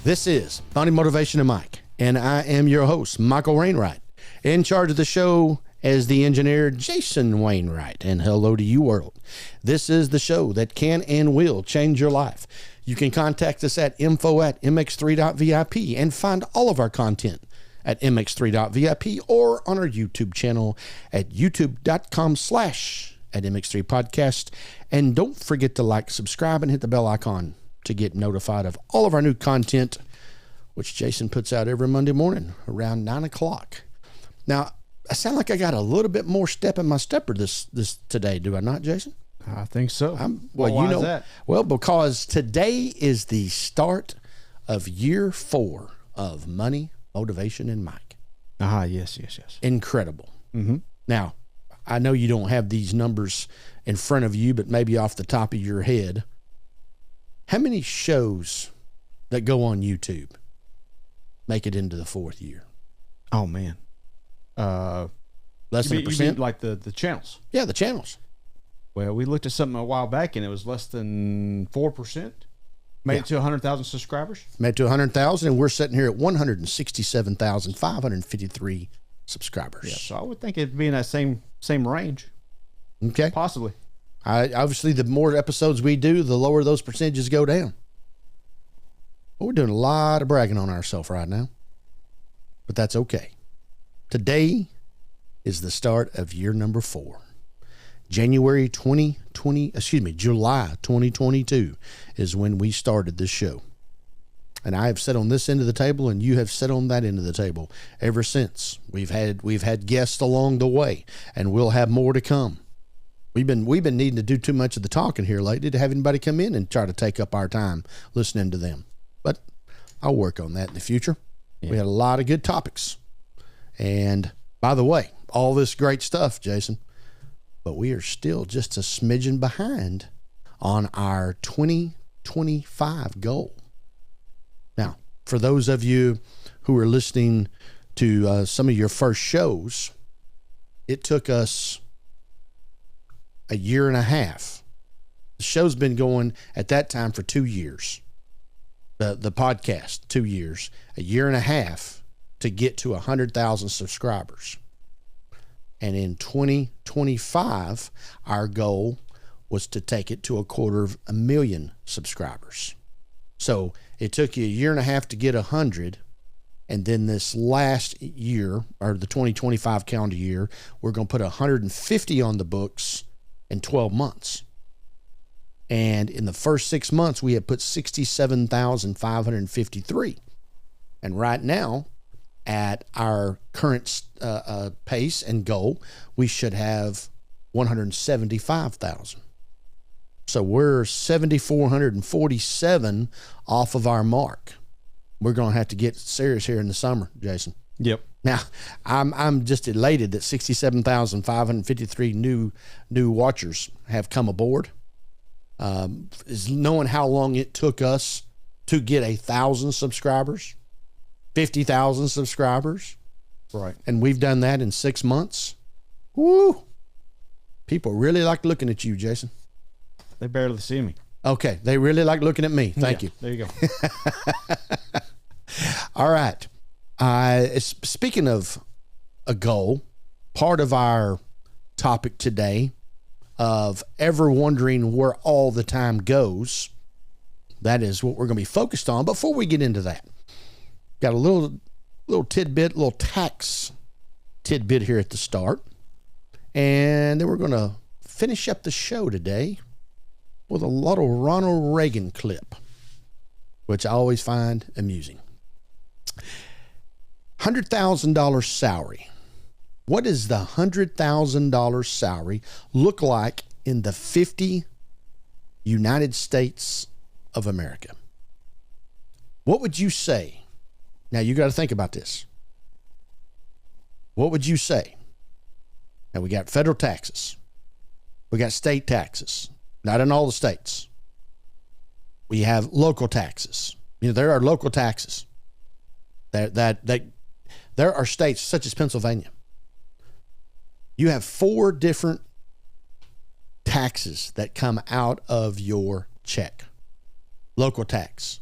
This is Money, Motivation, and Mike, and I am your host, Michael Wainwright. In charge of the show as the engineer, Jason Wainwright, and hello to you, world. This is the show that can and will change your life. You can contact us at info@mx3.vip and find all of our content at mx3.vip or on our YouTube channel at youtube.com/@mx3podcast. And don't forget to like, subscribe, and hit the bell icon to get notified of all of our new content, which Jason puts out every Monday morning around 9 o'clock. Now, I sound like I got a little bit more step in my stepper this today, do I not, Jason? I think so. Why is that? Well, because today is the start of year 4 of Money, Motivation, and Mike. Yes. Incredible. Mm-hmm. Now, I know you don't have these numbers in front of you, but maybe off the top of your head, how many shows that go on YouTube make it into the 4th year? Oh, man. Less than 1%? You mean like the channels? Yeah, the channels. Well, we looked at something a while back, and it was less than 4%. Made it to 100,000 subscribers. Made it to 100,000, and we're sitting here at 167,553 subscribers. Yeah, so I would think it'd be in that same range. Okay. Possibly. Obviously, the more episodes we do, the lower those percentages go down. But we're doing a lot of bragging on ourselves right now. But that's okay. Today is the start of year number 4. July 2022 is when we started this show. And I have sat on this end of the table, and you have sat on that end of the table ever since. We've had guests along the way, and we'll have more to come. We've been needing to do too much of the talking here lately to have anybody come in and try to take up our time listening to them. But I'll work on that in the future. Yeah. We had a lot of good topics. And by the way, all this great stuff, Jason, but we are still just a smidgen behind on our 2025 goal. Now, for those of you who are listening to some of your first shows, it took us a year and a half. The show's been going at that time for 2 years. The podcast, 2 years, a year and a half to get to 100,000 subscribers. And in 2025, our goal was to take it to 250,000 subscribers. So it took you a year and a half to get 100. And then this last year, or the 2025 calendar year, we're going to put 150 on the books in 12 months. And in the first 6 months, we had put 67,553. And right now, at our current pace and goal, we should have 175,000. So we're 7,447 off of our mark. We're going to have to get serious here in the summer, Jason. Yep. Now, I'm just elated that 67,553 new watchers have come aboard. Is knowing how long it took us to get 1,000 subscribers, 50,000 subscribers. Right. And we've done that in 6 months. Woo! People really like looking at you, Jason. They barely see me. Okay. They really like looking at me. Thank you. There you go. All right. Speaking of a goal, part of our topic today of ever wondering where all the time goes, that is what we're going to be focused on. Before we get into that, got a little tidbit, little tax tidbit here at the start. And then we're going to finish up the show today with a little Ronald Reagan clip, which I always find amusing. $100,000 salary. What does the $100,000 salary look like in the 50 United States of America? What would you say? Now, you got to think about this. What would you say? Now, we got federal taxes. We got state taxes. Not in all the states. We have local taxes. You know, there are local taxes. There are states such as Pennsylvania. You have 4 different taxes that come out of your check. Local tax,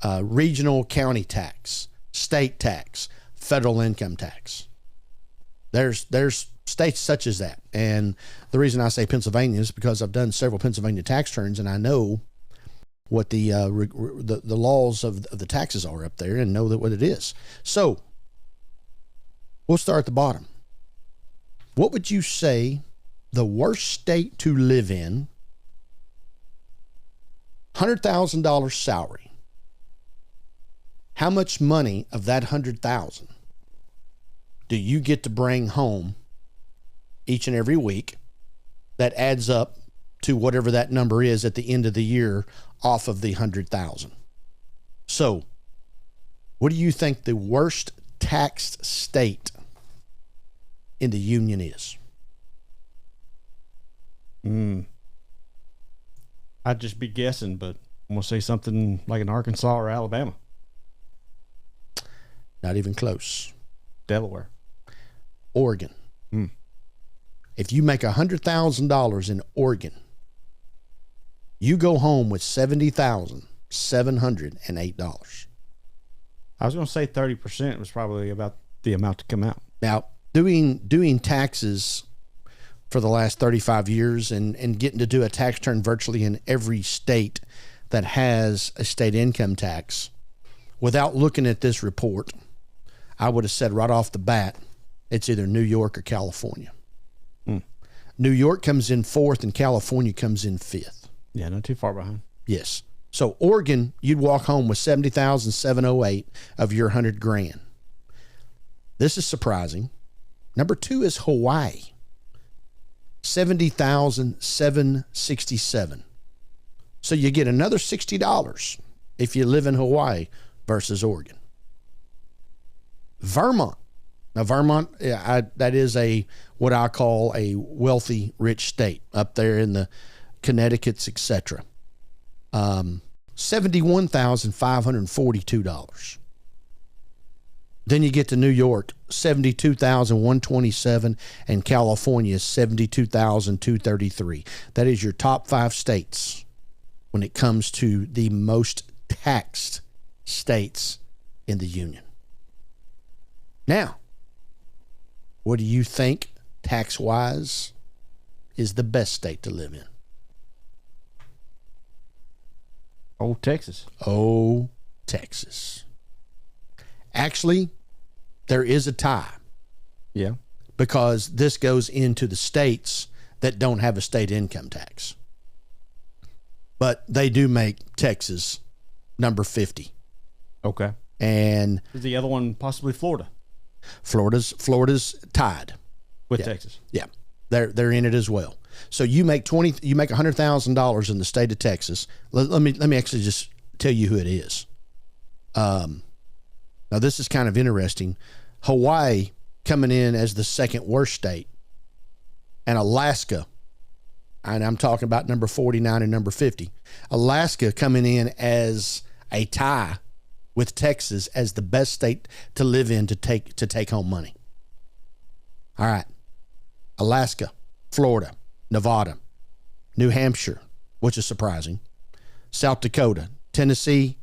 regional county tax, state tax, federal income tax. There's states such as that. And the reason I say Pennsylvania is because I've done several Pennsylvania tax returns, and I know what the laws of the taxes are up there, and know that what it is. So we'll start at the bottom. What would you say the worst state to live in? $100,000 salary. How much money of that $100,000 do you get to bring home each and every week that adds up to whatever that number is at the end of the year off of the 100,000? So, what do you think the worst taxed state in the union is? I'd just be guessing, but I'm going to say something like in Arkansas or Alabama. Not even close. Delaware. Oregon. If you make $100,000 in Oregon, you go home with $70,708. I was going to say 30% was probably about the amount to come out. Now, doing taxes for the last 35 years and getting to do a tax return virtually in every state that has a state income tax, without looking at this report, I would have said right off the bat, it's either New York or California. New York comes in fourth and California comes in fifth. Yeah, not too far behind. Yes. So Oregon, you'd walk home with $70,708 of your $100,000. This is surprising. Number 2 is Hawaii. $70,767. So you get another $60 if you live in Hawaii versus Oregon. Vermont. Now, Vermont, that is what I call a wealthy, rich state up there in the Connecticut's, etc. $71,542. Then you get to New York, $72,127, and California, $72,233. That is your top 5 states when it comes to the most taxed states in the union. Now, what do you think, tax-wise, is the best state to live in? Oh, Texas. Oh, Texas. Actually, there is a tie. Yeah. Because this goes into the states that don't have a state income tax. But they do make Texas number 50. Okay. And is the other one possibly Florida? Florida's tied with Texas. Yeah. They're in it as well. So you make $100,000 in the state of Texas. Let me actually just tell you who it is. Now this is kind of interesting. Hawaii coming in as the second worst state, and Alaska, and I'm talking about number 49 and number 50. Alaska coming in as a tie with Texas as the best state to live in to take home money. All right. Alaska, Florida, Nevada, New Hampshire, which is surprising, South Dakota, Tennessee,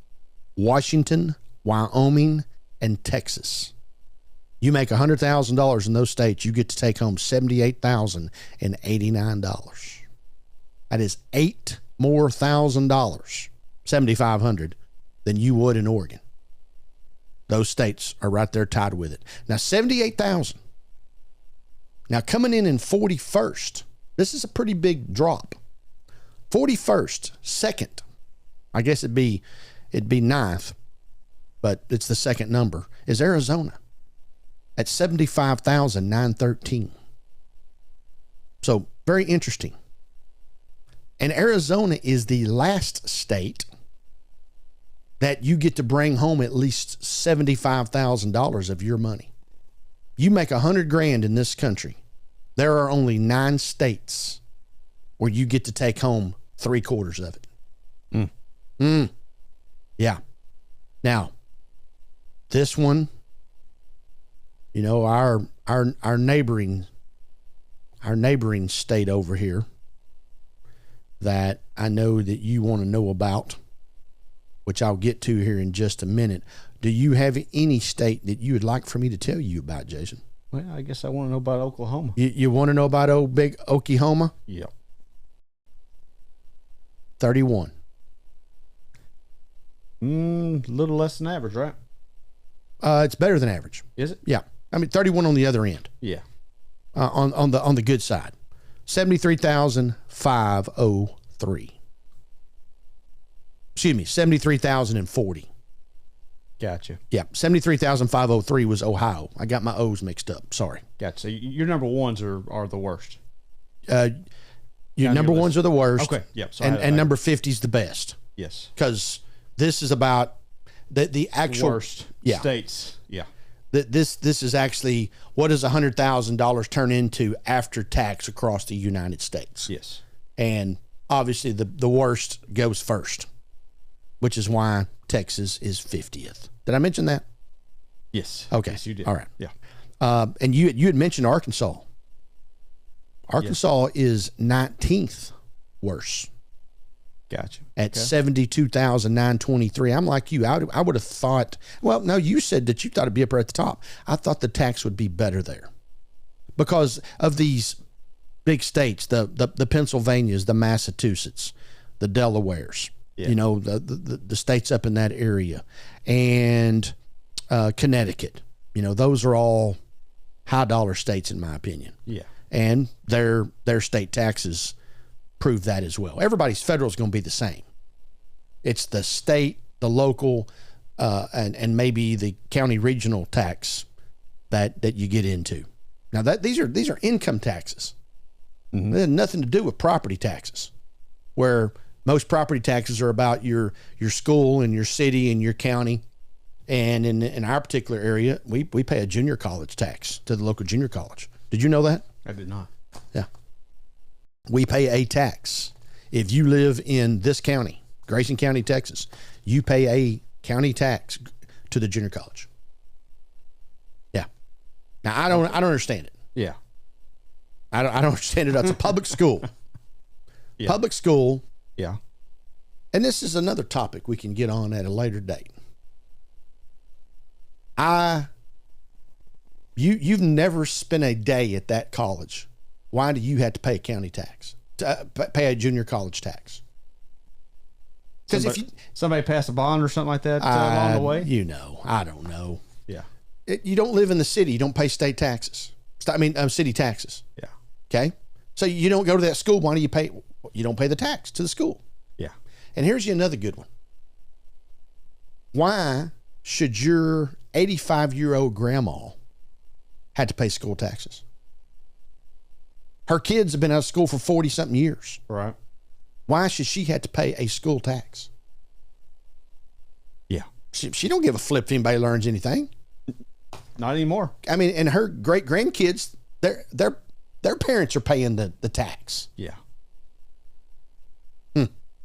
Washington, Wyoming, and Texas. You make $100,000 in those states, you get to take home $78,089. That is $8,000 more, $7,500, than you would in Oregon. Those states are right there tied with it. Now, $78,000. Now, coming in 41st, this is a pretty big drop. 41st, second, I guess it'd be ninth, but it's the second number, is Arizona at $75,913. So, very interesting. And Arizona is the last state that you get to bring home at least $75,000 of your money. You make $100,000 in this country. There are only 9 states where you get to take home 3/4 of it. Yeah. Now, this one, you know, our neighboring state over here that I know that you want to know about which I'll get to here in just a minute. Do you have any state that you would like for me to tell you about, Jason? Well, I guess I want to know about Oklahoma. You want to know about old big Oklahoma? Yeah. 31. A little less than average, right? It's better than average. Is it? Yeah. I mean, 31 on the other end. Yeah. On the good side. 73,503. Excuse me, 73,040. Gotcha. Yeah, 73,503 was Ohio. I got my O's mixed up. Sorry. Gotcha. So your number ones are the worst. Your number ones are the worst. Okay. Yep. So and number 50 is the best. Yes. Because this is about the actual worst states. Yeah. This is actually what does $100,000 turn into after tax across the United States. Yes. And obviously the worst goes first, which is why Texas is 50th. Did I mention that? Yes. Okay. Yes, you did. All right. Yeah. And you had mentioned Arkansas. Arkansas is 19th worse. Gotcha. At 72,923. I'm like you. I would have thought, well, no, you said that you thought it'd be up there at the top. I thought the tax would be better there because of these big states, the Pennsylvanias, the Massachusetts, the Delawares, the states up in that area, and Connecticut. Those are all high dollar states in my opinion. Yeah. And their state taxes prove that as well. Everybody's federal is going to be the same. It's the state, the local, and maybe the county regional tax that you get into. Now these are income taxes. Mm-hmm. They have nothing to do with property taxes, where most property taxes are about your school and your city and your county. And in our particular area, we pay a junior college tax to the local junior college. Did you know that? I did not. Yeah. We pay a tax. If you live in this county, Grayson County, Texas, you pay a county tax to the junior college. Yeah. Now I don't understand it. Yeah. I don't understand it. It's a public school. Yeah. Public school. Yeah. And this is another topic we can get on at a later date. You've never spent a day at that college. Why do you have to pay a county tax? Pay a junior college tax? Because if somebody passed a bond or something like that along the way, I don't know. Yeah, you don't live in the city. You don't pay state taxes. City taxes. Yeah. Okay. So you don't go to that school. Why do you pay? You don't pay the tax to the school. Yeah. And here's another good one. Why should your 85-year-old grandma had to pay school taxes? Her kids have been out of school for 40-something years. Right. Why should she have to pay a school tax? Yeah. She don't give a flip if anybody learns anything. Not anymore. I mean, and her great grandkids, their parents are paying the tax. Yeah.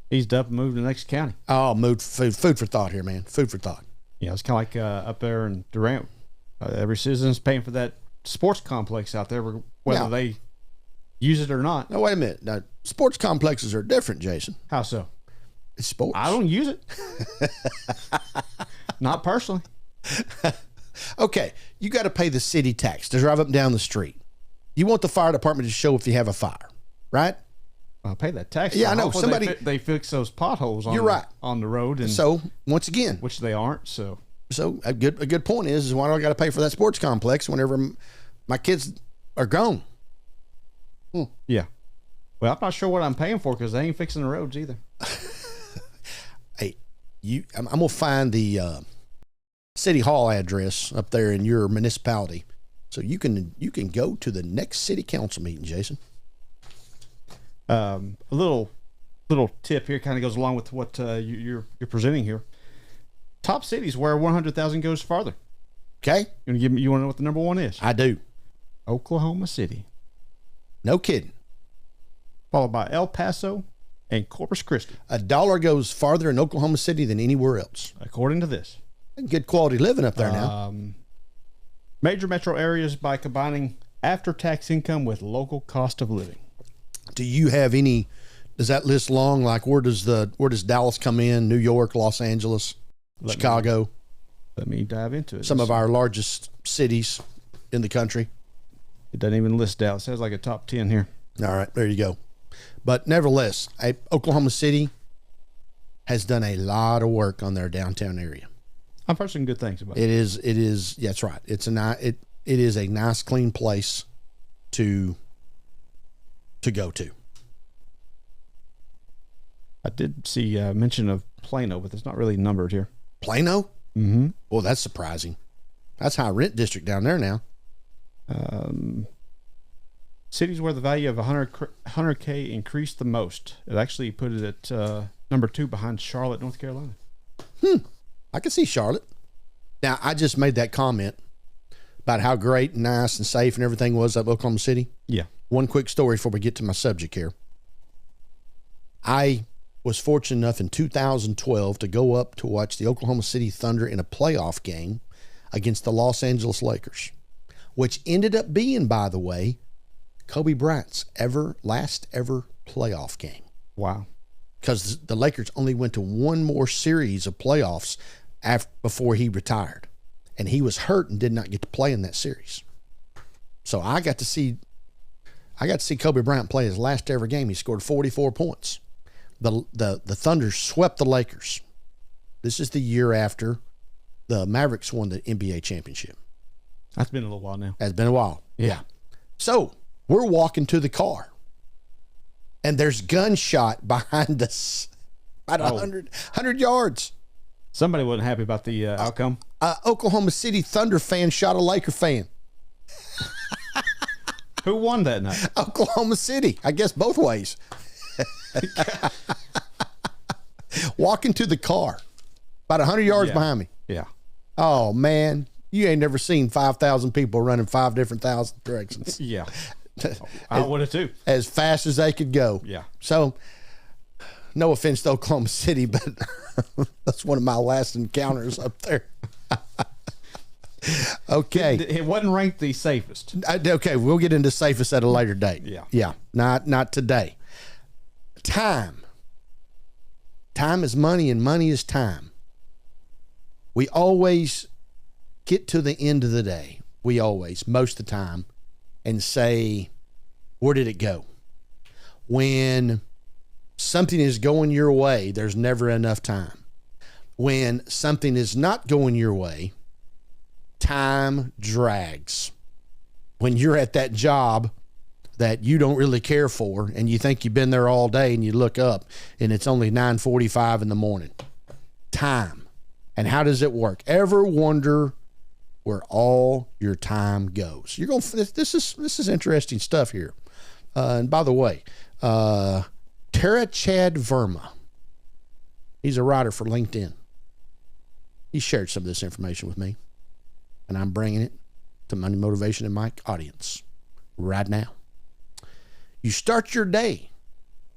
He's up and moved to the next county. Oh, food for thought here, man. Food for thought. Yeah, it's kind of like up there in Durant. Every citizen's paying for that sports complex out there, whether they use it or not. No, wait a minute. Now, sports complexes are different, Jason. How so? It's sports. I don't use it. Not personally. Okay, you got to pay the city tax to drive up and down the street. You want the fire department to show if you have a fire, right? I'll pay that tax. Yeah, I know. Somebody they fix those potholes on on the road, and so once again, which they aren't. So a good point is why do I got to pay for that sports complex whenever my kids are gone? Yeah. Well, I'm not sure what I'm paying for because they ain't fixing the roads either. Hey, I'm gonna find the city hall address up there in your municipality, so you can go to the next city council meeting, Jason. A little tip here kind of goes along with what you're presenting here. Top cities where 100,000 goes farther. Okay, you want to know what the number one is? I do. Oklahoma City. No kidding. Followed by El Paso and Corpus Christi. $1 goes farther in Oklahoma City than anywhere else, according to this. Good quality living up there now. Major metro areas by combining after-tax income with local cost of living. Do you have any Is that list long? Like where does Dallas come in? New York, Los Angeles, Chicago. Let me dive into it. Some of our largest cities in the country. It doesn't even list Dallas. It has like a top 10 here. All right, there you go. But nevertheless, Oklahoma City has done a lot of work on their downtown area. I've heard some good things about it. It is. Yeah, that's right. It is a nice, clean place to go to. I did see mention of Plano, but it's not really numbered here. Plano? Mm-hmm. Well, that's surprising. That's high rent district down there now. Cities where the value of 100K increased the most. It actually put it at number 2 behind Charlotte, North Carolina. I can see Charlotte. Now, I just made that comment about how great and nice and safe and everything was at Oklahoma City. Yeah. One quick story before we get to my subject here. I was fortunate enough in 2012 to go up to watch the Oklahoma City Thunder in a playoff game against the Los Angeles Lakers, which ended up being, by the way, Kobe Bryant's last ever playoff game. Wow. Because the Lakers only went to one more series of playoffs before he retired. And he was hurt and did not get to play in that series. So I got to see Kobe Bryant play his last ever game. He scored 44 points. The Thunder swept the Lakers. This is the year after the Mavericks won the NBA championship. That's been a little while now. It's been a while. Yeah. So we're walking to the car, and there's gunshot behind us about 100 yards. Somebody wasn't happy about the outcome. Oklahoma City Thunder fan shot a Laker fan. Who won that night? Oklahoma City. I guess both ways. Walking to the car, about 100 yards behind me. Yeah. Oh, man. You ain't never seen 5,000 people running 5 different directions. Yeah. I would have too. As fast as they could go. Yeah. So, no offense to Oklahoma City, but that's one of my last encounters up there. Okay. It wasn't ranked the safest. Okay, we'll get into safest at a later date. Yeah. Yeah. Not today. Time. Time is money, and money is time. We always get to the end of the day. Most of the time, and say, where did it go? When something is going your way, there's never enough time. When something is not going your way, time drags. When you're at that job that you don't really care for and you think you've been there all day and you look up and it's only 9:45 in the morning. Time. And how does it work? Ever wonder where all your time goes? You're going. This is interesting stuff here. And by the way, Tara Chad Verma, he's a writer for LinkedIn. He shared some of this information with me, and I'm bringing it to Money Motivation and Mike audience right now. You start your day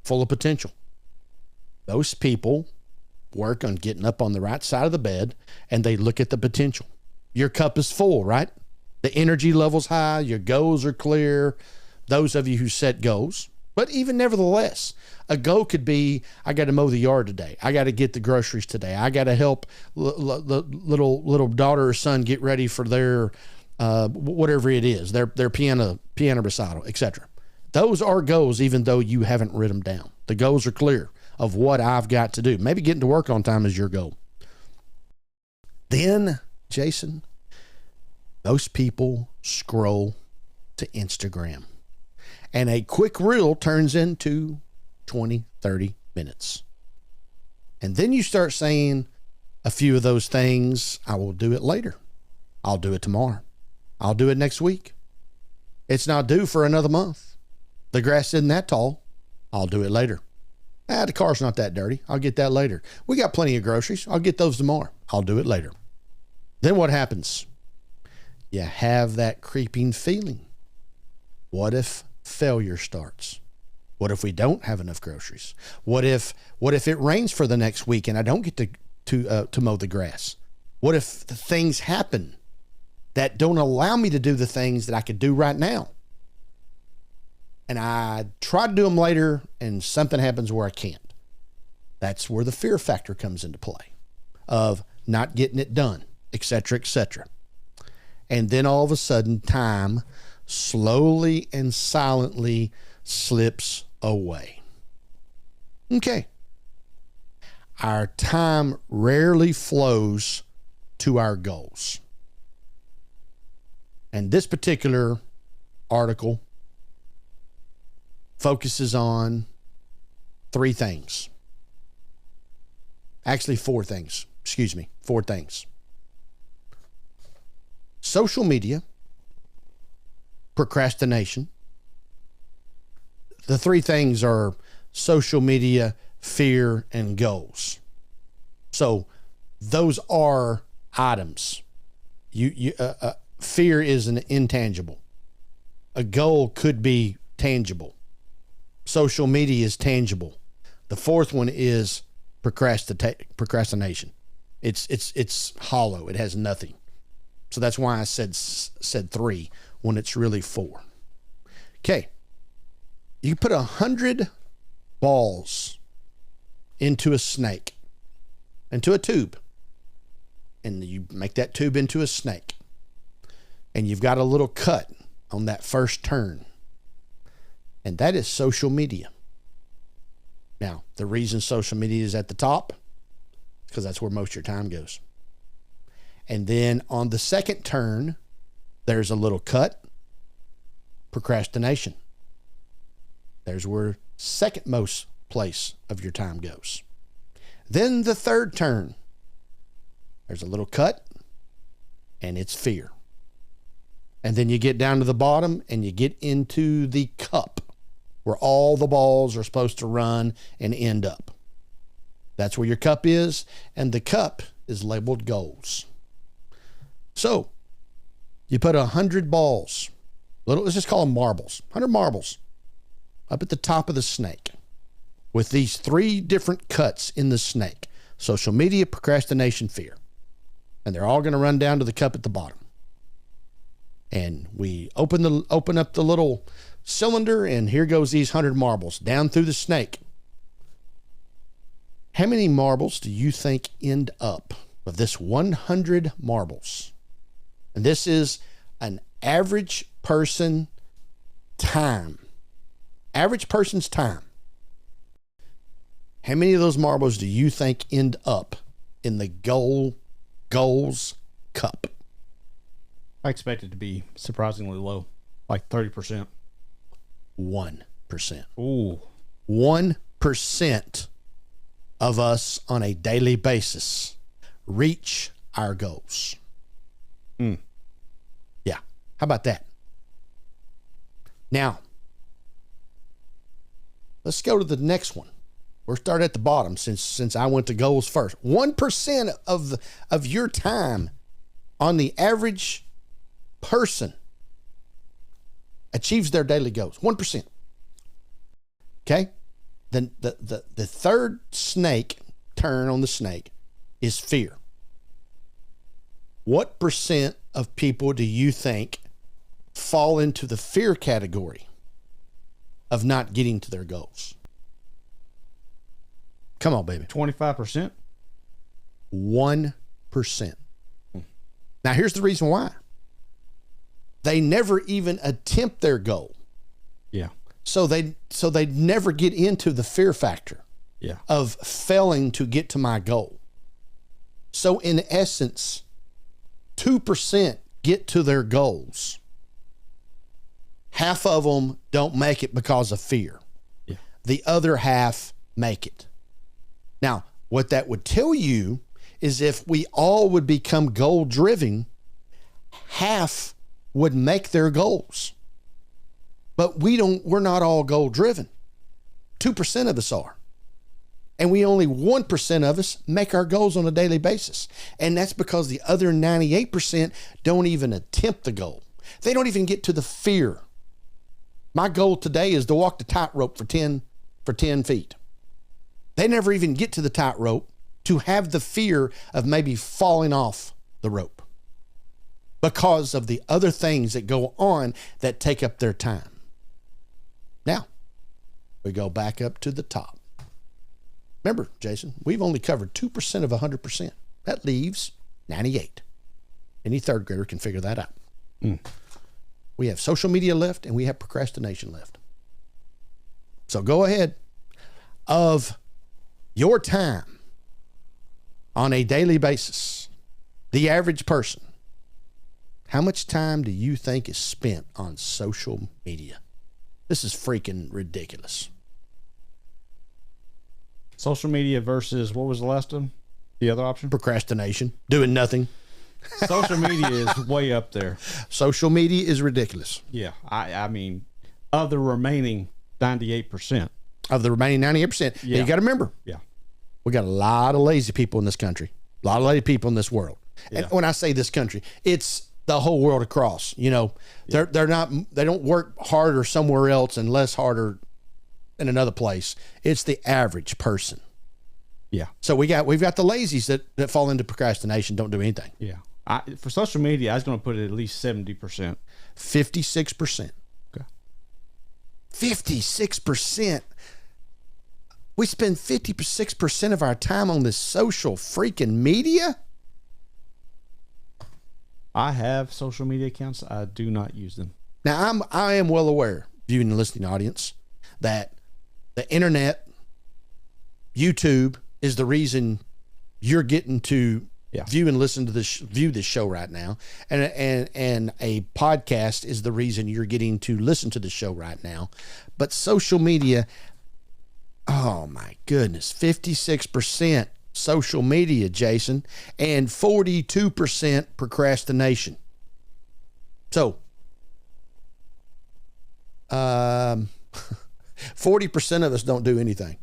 full of potential. Those people work on getting up on the right side of the bed, and they look at the potential. Your cup is full, right? The energy level's high. Your goals are clear. Those of you who set goals. But even nevertheless, a goal could be, I got to mow the yard today. I got to get the groceries today. I got to help little daughter or son get ready for their whatever it is, their piano recital, etc. Those are goals, even though you haven't written them down. The goals are clear of what I've got to do. Maybe getting to work on time is your goal. Then, Jason, those people scroll to Instagram. And a quick reel turns into 20, 30 minutes. And then you start saying a few of those things. I will do it later. I'll do it tomorrow. I'll do it next week. It's not due for another month. The grass isn't that tall. I'll do it later. The car's not that dirty. I'll get that later. We got plenty of groceries. I'll get those tomorrow. I'll do it later. Then what happens? You have that creeping feeling. What if failure starts? What if we don't have enough groceries? What if it rains for the next week and I don't get to mow the grass? What if things happen that don't allow me to do the things that I could do right now? and I try to do them later and something happens where I can't. That's where the fear factor comes into play of not getting it done, etc., etc. And then all of a sudden, time slowly and silently slips away. Okay. Our time rarely flows to our goals. And this particular article focuses on 3 things. Actually, 4 things. 4 things. Social media, procrastination. The 3 things are social media, fear, and goals. So those are items. Fear is an intangible. A goal could be tangible. Social media is tangible. The 4th one is procrastination. It's hollow. It has nothing. So that's why I said 3 when it's really 4. Okay. You put 100 balls into a snake, into a tube, and you make that tube into a snake, and you've got a little cut on that first turn, and that is social media. Now, the reason social media is at the top is because that's where most of your time goes. And then on the second turn, there's a little cut, procrastination. There's where second most place of your time goes. Then the third turn, there's a little cut, and it's fear. And then you get down to the bottom and you get into the cup where all the balls are supposed to run and end up. That's where your cup is, and the cup is labeled goals. So you put 100 balls, let's just call them marbles, 100 marbles up at the top of the snake with these 3 different cuts in the snake: social media, procrastination, fear. And they're all going to run down to the cup at the bottom. And we open up the little cylinder, and here goes these 100 marbles down through the snake. How many marbles do you think end up of this 100 marbles? And this is an average person time. Average person's time. How many of those marbles do you think end up in the goals cup? I expect it to be surprisingly low, like 30%. 1%. Ooh. 1% of us on a daily basis reach our goals. Yeah. How about that? Now, let's go to the next one. We'll start at the bottom since I went to goals first. 1% of your time on the average person achieves their daily goals. 1%. Okay? Then the third snake turn on the snake is fear. What percent of people do you think fall into the fear category of not getting to their goals? Come on, baby. 25%? 1%. Now, here's the reason why. They never even attempt their goal. Yeah. So they never get into the fear factor of failing to get to my goal. So in essence, 2% get to their goals. Half of them don't make it because of fear. Yeah. The other half make it. Now, what that would tell you is if we all would become goal driven, half would make their goals. But we're not all goal driven. 2% of us are. And we only 1% of us make our goals on a daily basis. And that's because the other 98% don't even attempt the goal. They don't even get to the fear. My goal today is to walk the tightrope for 10 feet. They never even get to the tightrope to have the fear of maybe falling off the rope because of the other things that go on that take up their time. We go back up to the top. Remember, Jason, we've only covered 2% of 100%. That leaves 98. Any third grader can figure that out. We have social media left, and we have procrastination left. So go ahead. Of your time on a daily basis, the average person, how much time do you think is spent on social media? This is freaking ridiculous. Social media versus, what was the last one? The other option? Procrastination. Doing nothing. Social media is way up there. Social media is ridiculous. Yeah. I mean, of the remaining 98%. Of the remaining 98%. Yeah. You got to remember. Yeah. We got a lot of lazy people in this country. A lot of lazy people in this world. Yeah. And when I say this country, it's the whole world across. You know, Yeah. they're not, they don't work harder somewhere else and less harder in another place. It's the average person. Yeah. So we've got the lazies that fall into procrastination, don't do anything. Yeah. For social media, I was going to put it at least 70%. 56%. Okay. 56%. We spend 56% of our time on this social freaking media. I have social media accounts. I do not use them. Now, I am well aware, viewing and listening audience, that the internet, YouTube, is the reason you're getting to view and listen to view this show right now, and a podcast is the reason you're getting to listen to the show right now. But social media, oh my goodness, 56% social media, Jason, and 42% procrastination. So, 40% of us don't do anything.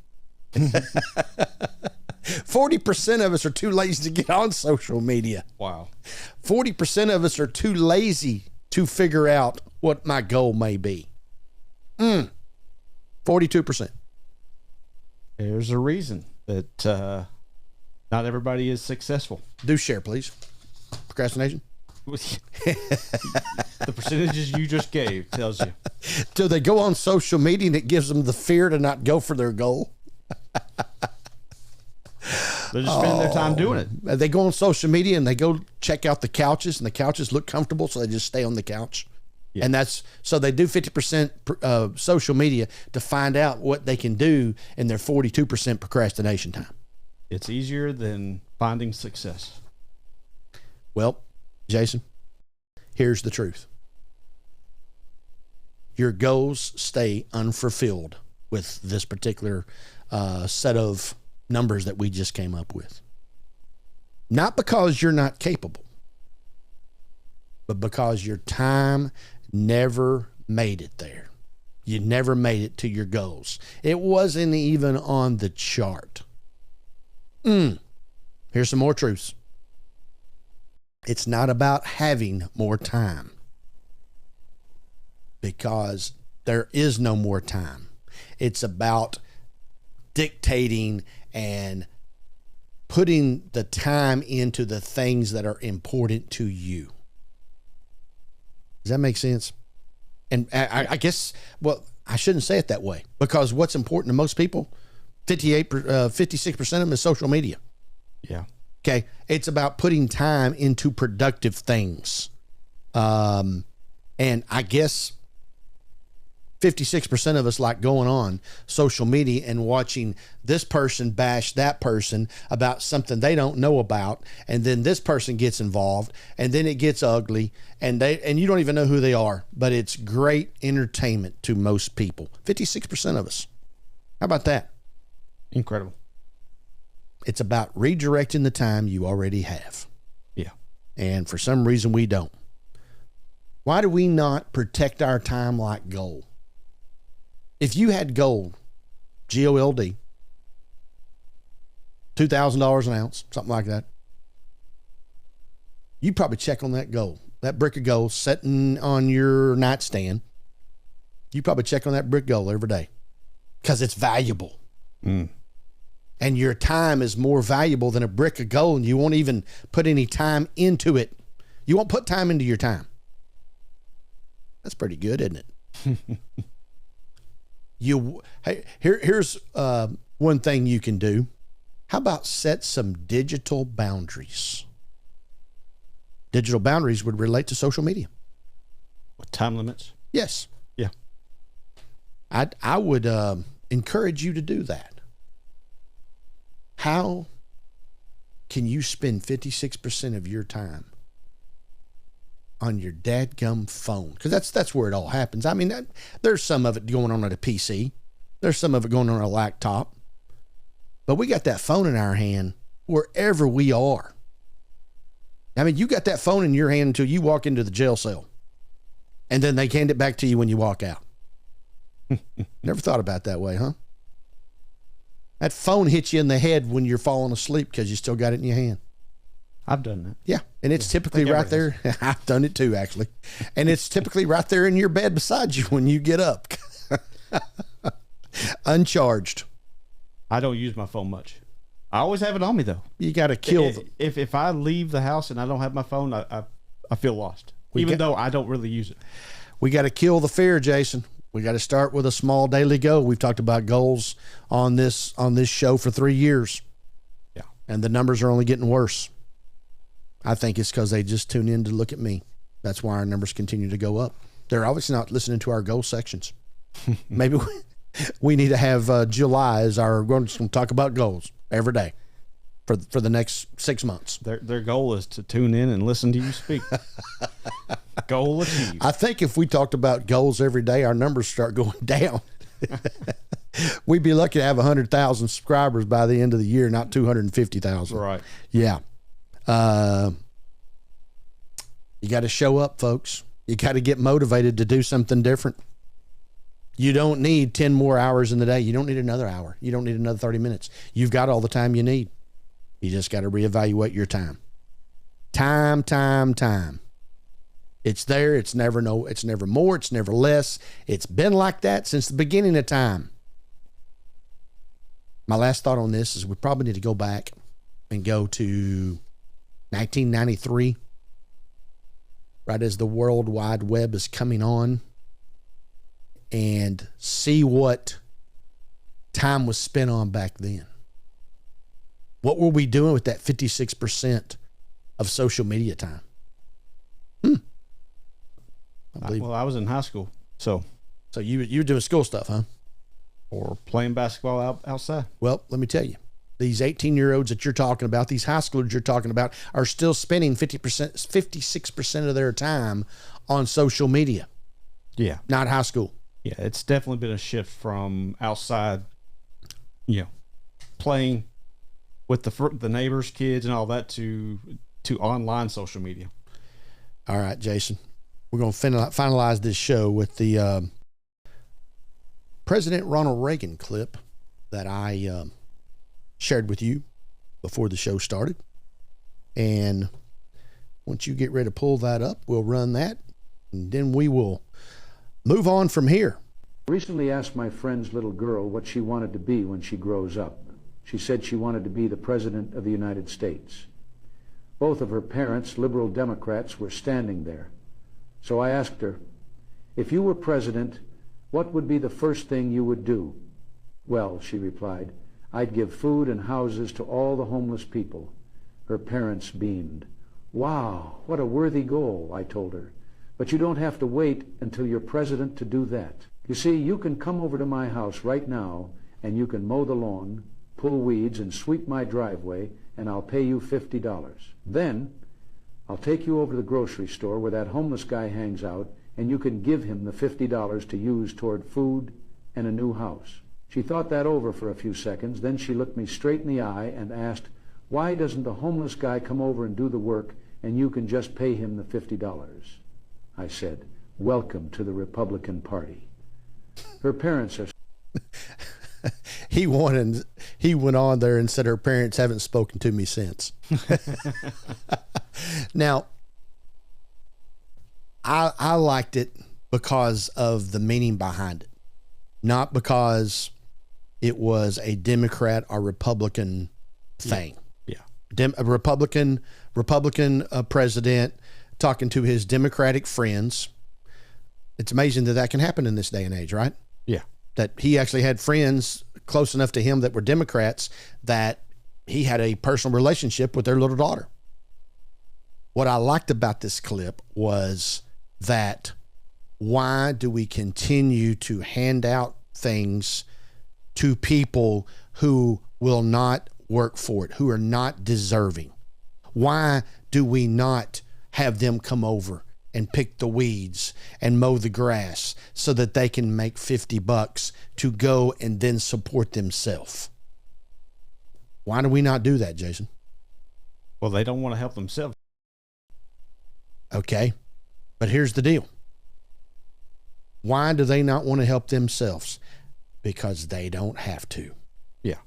40% of us are too lazy to get on social media. Wow. 40% of us are too lazy to figure out what my goal may be. 42%. There's a reason that not everybody is successful. Do share, please. Procrastination. The percentages you just gave tells you. Do they go on social media and it gives them the fear to not go for their goal? They're just spending their time doing it. They go on social media and they go check out the couches, and the couches look comfortable, so they just stay on the couch. Yeah. And that's so they do 50% social media to find out what they can do in their 42% procrastination time. It's easier than finding success. Well, Jason, here's the truth. Your goals stay unfulfilled with this particular set of numbers that we just came up with. Not because you're not capable, but because your time never made it there. You never made it to your goals. It wasn't even on the chart. Here's some more truths. It's not about having more time, because there is no more time. It's about dictating and putting the time into the things that are important to you. Does that make sense? And I guess, well, I shouldn't say it that way, because what's important to most people, 56% of them is social media. Yeah. Okay. It's about putting time into productive things. And I guess 56% of us like going on social media and watching this person bash that person about something they don't know about, and then this person gets involved, and then it gets ugly, and you don't even know who they are, but it's great entertainment to most people. 56% of us. How about that? Incredible. It's about redirecting the time you already have. Yeah. And for some reason we don't. Why do we not protect our time like gold? If you had gold, GOLD, $2,000 an ounce, something like that, you'd probably check on that gold, that brick of gold sitting on your nightstand. You probably check on that brick of gold every day because it's valuable. And your time is more valuable than a brick of gold, and you won't even put any time into it. You won't put time into your time. That's pretty good, isn't it? Here's one thing you can do. How about set some digital boundaries? Digital boundaries would relate to social media. With time limits? Yes. Yeah. I would encourage you to do that. How can you spend 56% of your time on your dadgum phone? Because that's where it all happens. I mean, there's some of it going on at a PC. There's some of it going on a laptop. But we got that phone in our hand wherever we are. I mean, you got that phone in your hand until you walk into the jail cell. And then they hand it back to you when you walk out. Never thought about it that way, huh? That phone hits you in the head when you're falling asleep because you still got it in your hand. I've done that. Yeah, and it's typically right there. I've done it too, actually. And it's typically right there in your bed beside you when you get up. Uncharged. I don't use my phone much. I always have it on me, though. You got to kill if I leave the house and I don't have my phone, I feel lost, though I don't really use it. We got to kill the fear, Jason. We got to start with a small daily goal. We've talked about goals on this show for 3 years. Yeah. And the numbers are only getting worse. I think it's because they just tune in to look at me. That's why our numbers continue to go up. They're obviously not listening to our goal sections. Maybe we need to have July as we're going to talk about goals every day for the next 6 months. Their goal is to tune in and listen to you speak. Goal achieved. I think if we talked about goals every day, our numbers start going down. We'd be lucky to have 100,000 subscribers by the end of the year, not 250,000. Right. Yeah. You got to show up, folks. You got to get motivated to do something different. You don't need 10 more hours in the day. You don't need another hour. You don't need another 30 minutes. You've got all the time you need. You just got to reevaluate your time. Time. It's there. It's never more. It's never less. It's been like that since the beginning of time. My last thought on this is we probably need to go back and go to 1993, right as the World Wide Web is coming on, and see what time was spent on back then. What were we doing with that 56% of social media time? I was in high school, so you were doing school stuff, huh? Or playing basketball outside. Well, let me tell you, these 18-year-olds that you're talking about, these high schoolers you're talking about, are still spending 56% of their time on social media. Yeah. Not high school. Yeah, it's definitely been a shift from outside, playing with the neighbors' kids and all that to online social media. All right, Jason. We're going to finalize this show with the President Ronald Reagan clip that I shared with you before the show started. And once you get ready to pull that up, we'll run that, and then we will move on from here. I recently asked my friend's little girl what she wanted to be when she grows up. She said she wanted to be the President of the United States. Both of her parents, liberal Democrats, were standing there. So I asked her, if you were president, what would be the first thing you would do? Well, she replied, I'd give food and houses to all the homeless people. Her parents beamed. Wow, what a worthy goal, I told her. But you don't have to wait until you're president to do that. You see, you can come over to my house right now, and you can mow the lawn, pull weeds, and sweep my driveway, and I'll pay you $50. Then, I'll take you over to the grocery store where that homeless guy hangs out, and you can give him the $50 to use toward food and a new house. She thought that over for a few seconds, then she looked me straight in the eye and asked, why doesn't the homeless guy come over and do the work, and you can just pay him the $50? I said, welcome to the Republican Party. Her parents are... He went on there and said her parents haven't spoken to me since. Now, I liked it because of the meaning behind it, not because it was a Democrat or Republican thing. Yeah. A Republican president talking to his Democratic friends. It's amazing that can happen in this day and age, right? Yeah. that he actually had friends close enough to him that were Democrats that he had a personal relationship with their little daughter. What I liked about this clip was that why do we continue to hand out things to people who will not work for it, who are not deserving? Why do we not have them come over and pick the weeds and mow the grass so that they can make $50 to go and then support themselves? Why do we not do that, Jason? Well, they don't want to help themselves. Okay, but here's the deal. Why do they not want to help themselves? Because they don't have to. Yeah.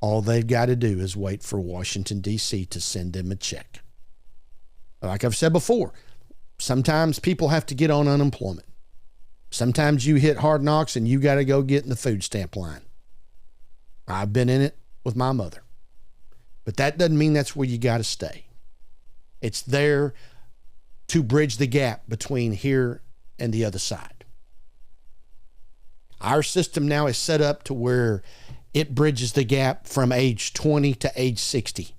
All they've got to do is wait for Washington, D.C. to send them a check. Like I've said before, sometimes people have to get on unemployment. Sometimes you hit hard knocks and you got to go get in the food stamp line. I've been in it with my mother. But that doesn't mean that's where you got to stay. It's there to bridge the gap between here and the other side. Our system now is set up to where it bridges the gap from age 20 to age 60,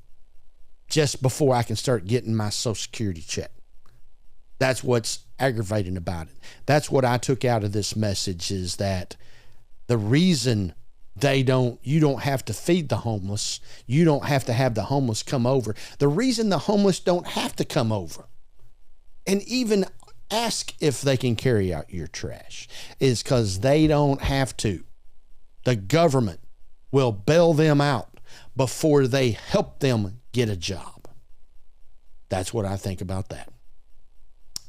just before I can start getting my Social Security check. That's what's aggravating about it. That's what I took out of this message, is that the reason you don't have to feed the homeless, you don't have to have the homeless come over. The reason the homeless don't have to come over and even ask if they can carry out your trash is because they don't have to. The government will bail them out before they help them get a job. That's what I think about that.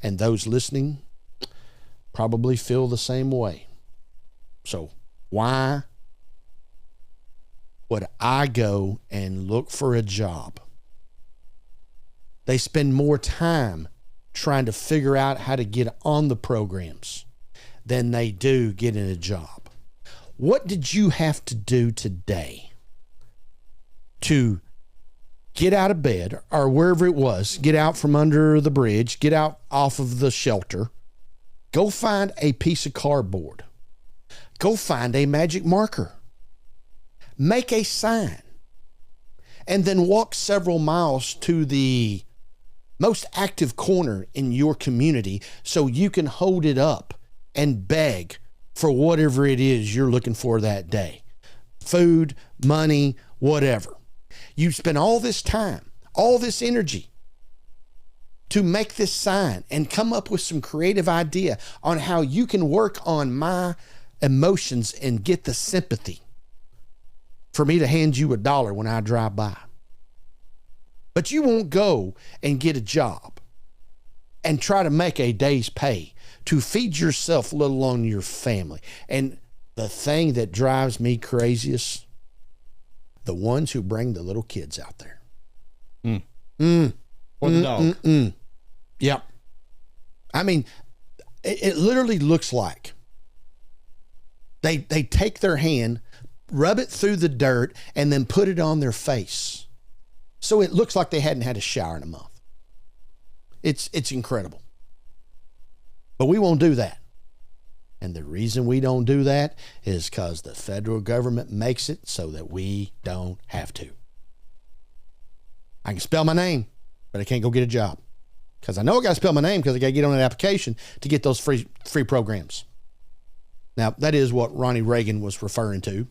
And those listening probably feel the same way. So why would I go and look for a job? They spend more time trying to figure out how to get on the programs than they do getting a job. What did you have to do today to get out of bed, or wherever it was, get out from under the bridge, get out off of the shelter, go find a piece of cardboard, go find a magic marker, make a sign, and then walk several miles to the most active corner in your community so you can hold it up and beg for whatever it is you're looking for that day. Food, money, whatever. You spend all this time, all this energy to make this sign and come up with some creative idea on how you can work on my emotions and get the sympathy for me to hand you $1 when I drive by. But you won't go and get a job and try to make a day's pay to feed yourself, let alone your family. And the thing that drives me craziest, the ones who bring the little kids out there. Or the dog. Yep. I mean, it literally looks like they take their hand, rub it through the dirt, and then put it on their face. So it looks like they hadn't had a shower in a month. It's incredible. But we won't do that. And the reason we don't do that is because the federal government makes it so that we don't have to. I can spell my name, but I can't go get a job. Because I know I got to spell my name because I got to get on an application to get those free programs. Now, that is what Ronald Reagan was referring to.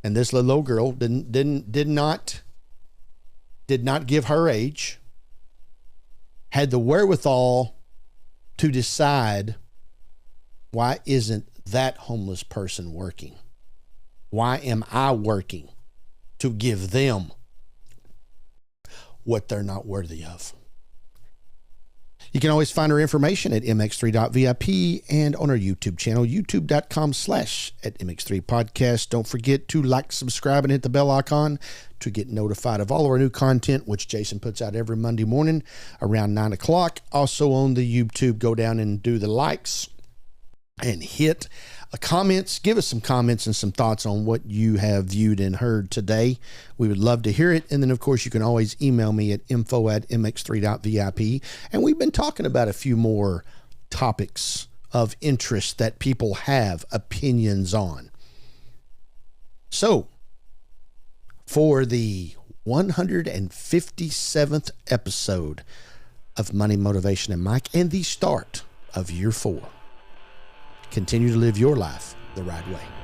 And this little old girl did not give her age, had the wherewithal to decide, why isn't that homeless person working? Why am I working to give them what they're not worthy of? You can always find our information at mx3.vip and on our YouTube channel, youtube.com/@mx3podcast. Don't forget to like, subscribe, and hit the bell icon to get notified of all of our new content, which Jason puts out every Monday morning around 9 o'clock. Also on the YouTube, go down and do the likes and hit comments. Give us some comments and some thoughts on what you have viewed and heard today. We would love to hear it. And then, of course, you can always email me at info@mx3.vip. And we've been talking about a few more topics of interest that people have opinions on. So, for the 157th episode of Money, Motivation, and Mike, and the start of year 4, continue to live your life the right way.